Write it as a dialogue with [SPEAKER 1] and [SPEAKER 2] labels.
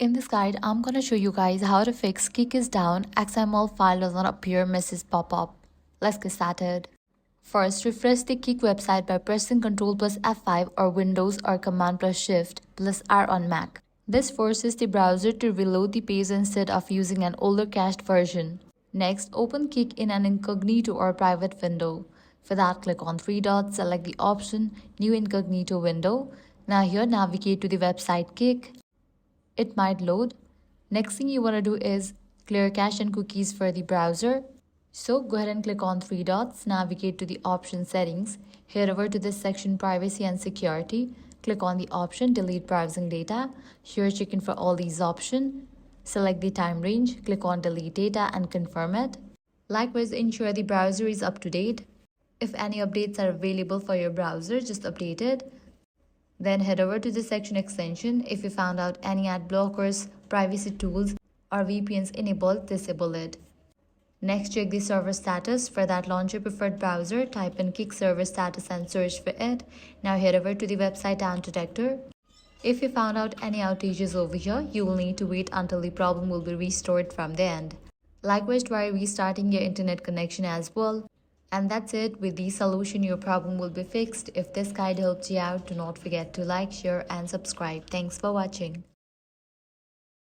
[SPEAKER 1] In this guide, I'm gonna show you guys how to fix Kik is down, XML file does not appear, message pop up. Let's get started. First, refresh the Kik website by pressing Ctrl plus F5 or Windows or Command plus Shift plus R on Mac. This forces the browser to reload the page instead of using an older cached version. Next, open Kik in an incognito or private window. For that, click on three dots, select the option New Incognito Window. Now here, navigate to the website Kik. It might load. Next thing you want to do is clear cache and cookies for the browser. So go ahead and click on three dots, navigate to the option settings, head over to this section privacy and security, click on the option delete browsing data. Here check in for all these options, select the time range, click on delete data and confirm it. Likewise, ensure the browser is up to date. If any updates are available for your browser, just update it. Then head over to the section extension. If you found out any ad blockers, privacy tools, or VPNs enabled, disable it. Next, check the server status. For that, launch your preferred browser, type in Kik server status and search for it. Now head over to the website down detector. If you found out any outages over here, you will need to wait until the problem will be restored from the end. Likewise, try restarting your internet connection as well. And that's it. With the solution, your problem will be fixed. If this guide helped you out, do not forget to like, share, and subscribe. Thanks for watching.